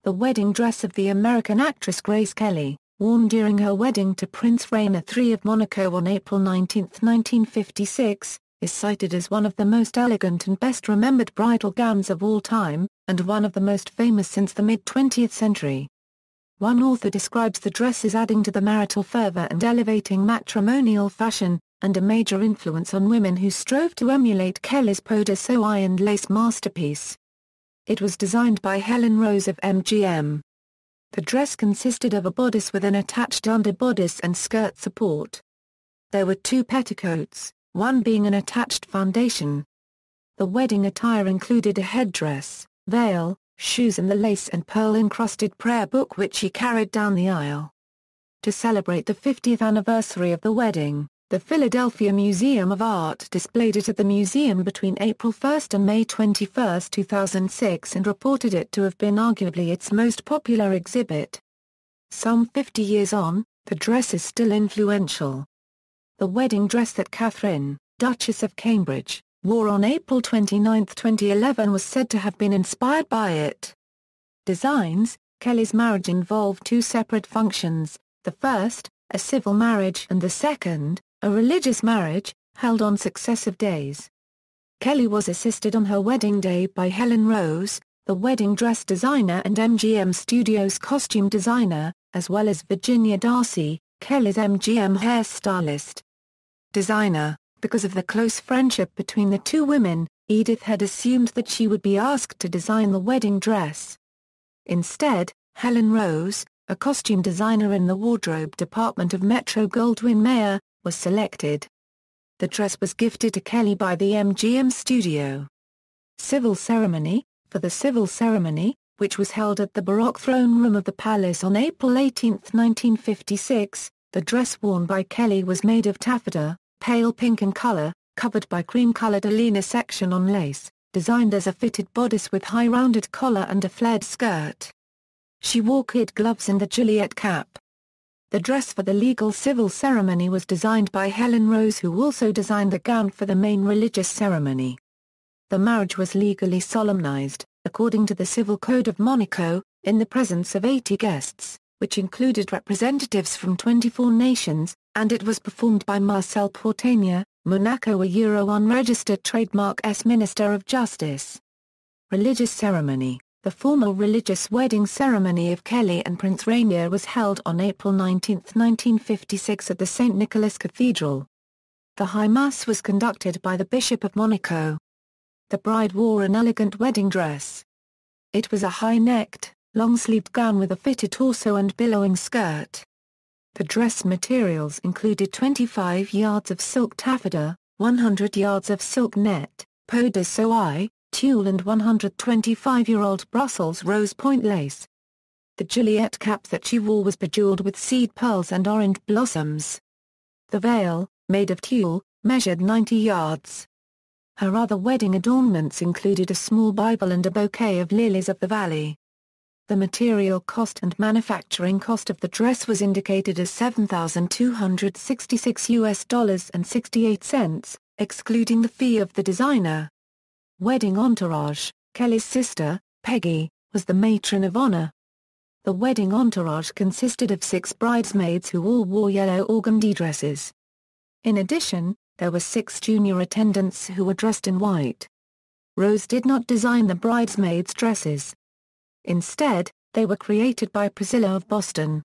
the wedding dress of the American actress Grace Kelly, worn during her wedding to Prince Rainier III of Monaco on April 19, 1956, is cited as one of the most elegant and best-remembered bridal gowns of all time, and one of the most famous since the mid-20th century. One author describes the dress as adding to the marital fervor and elevating matrimonial fashion, and a major influence on women who strove to emulate Kelly's peau de soie and lace masterpiece. It was designed by Helen Rose of MGM. The dress consisted of a bodice with an attached under-bodice and skirt support. There were 2 petticoats, one being an attached foundation. The wedding attire included a headdress, veil, shoes and the lace and pearl-encrusted prayer book which she carried down the aisle. To celebrate the 50th anniversary of the wedding, the Philadelphia Museum of Art displayed it at the museum between April 1 and May 21, 2006 and reported it to have been arguably its most popular exhibit. Some 50 years on, the dress is still influential. The wedding dress that Catherine, Duchess of Cambridge, wore on April 29, 2011 was said to have been inspired by it. Designs: Kelly's marriage involved 2 separate functions, the first, a civil marriage, and the second, a religious marriage, held on successive days. Kelly was assisted on her wedding day by Helen Rose, the wedding dress designer and MGM Studios costume designer, as well as Virginia Darcy, Kelly's MGM hairstylist. Designer: because of the close friendship between the 2 women, Edith had assumed that she would be asked to design the wedding dress. Instead, Helen Rose, a costume designer in the wardrobe department of Metro-Goldwyn-Mayer, was selected. The dress was gifted to Kelly by the MGM studio. Civil ceremony: for the civil ceremony, which was held at the Baroque throne room of the palace on April 18, 1956, the dress worn by Kelly was made of taffeta, pale pink in color, covered by cream-colored Alina section on lace, designed as a fitted bodice with high rounded collar and a flared skirt. She wore kid gloves and the Juliet cap. The dress for the legal civil ceremony was designed by Helen Rose, who also designed the gown for the main religious ceremony. The marriage was legally solemnized, according to the Civil Code of Monaco, in the presence of 80 guests, which included representatives from 24 nations, and it was performed by Marcel Portaigne, Monaco unregistered trademark Minister of Justice. Religious ceremony: the formal religious wedding ceremony of Kelly and Prince Rainier was held on April 19, 1956 at the St. Nicholas Cathedral. The High Mass was conducted by the Bishop of Monaco. The bride wore an elegant wedding dress. It was a high-necked, long-sleeved gown with a fitted torso and billowing skirt. The dress materials included 25 yards of silk taffeta, 100 yards of silk net, peau de soie, tulle and 125-year-old Brussels rose point lace. The Juliet cap that she wore was bejeweled with seed pearls and orange blossoms. The veil, made of tulle, measured 90 yards. Her other wedding adornments included a small Bible and a bouquet of lilies of the valley. The material cost and manufacturing cost of the dress was indicated as $7,266 excluding the fee of the designer. Wedding entourage: Kelly's sister, Peggy, was the matron of honor. The wedding entourage consisted of 6 bridesmaids who all wore yellow organdy dresses. In addition, there were 6 junior attendants who were dressed in white. Rose did not design the bridesmaids' dresses. Instead, they were created by Priscilla of Boston.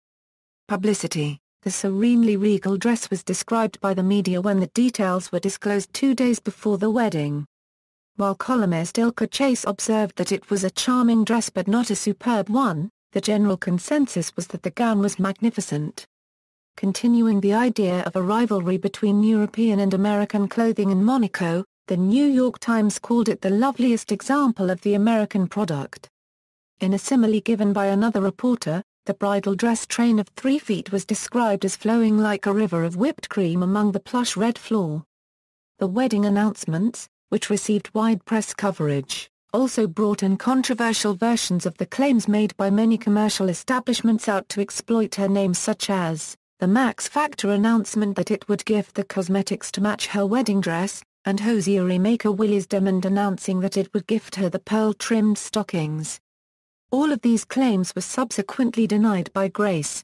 Publicity: the serenely regal dress was described by the media when the details were disclosed 2 days before the wedding. While columnist Ilka Chase observed that it was a charming dress but not a superb one, the general consensus was that the gown was magnificent. Continuing the idea of a rivalry between European and American clothing in Monaco, the New York Times called it the loveliest example of the American product. In a simile given by another reporter, the bridal dress train of 3 feet was described as flowing like a river of whipped cream among the plush red floor. The wedding announcements, which received wide press coverage, also brought in controversial versions of the claims made by many commercial establishments out to exploit her name, such as the Max Factor announcement that it would gift the cosmetics to match her wedding dress, and hosiery maker Willys Demond announcing that it would gift her the pearl-trimmed stockings. All of these claims were subsequently denied by Grace.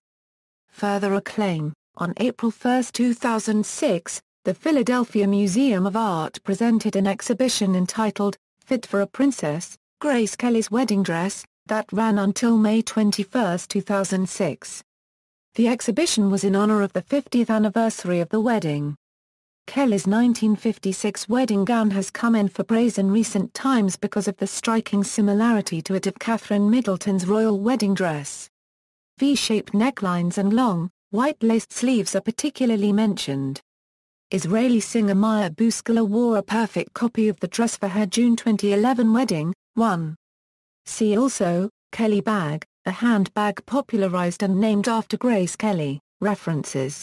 Further acclaim: on April 1, 2006, the Philadelphia Museum of Art presented an exhibition entitled, Fit for a Princess, Grace Kelly's Wedding Dress, that ran until May 21, 2006. The exhibition was in honor of the 50th anniversary of the wedding. Kelly's 1956 wedding gown has come in for praise in recent times because of the striking similarity to it of Catherine Middleton's royal wedding dress. V-shaped necklines and long, white laced sleeves are particularly mentioned. Israeli singer Maya Bouskala wore a perfect copy of the dress for her June 2011 wedding. 1. See also, Kelly bag, a handbag popularized and named after Grace Kelly. References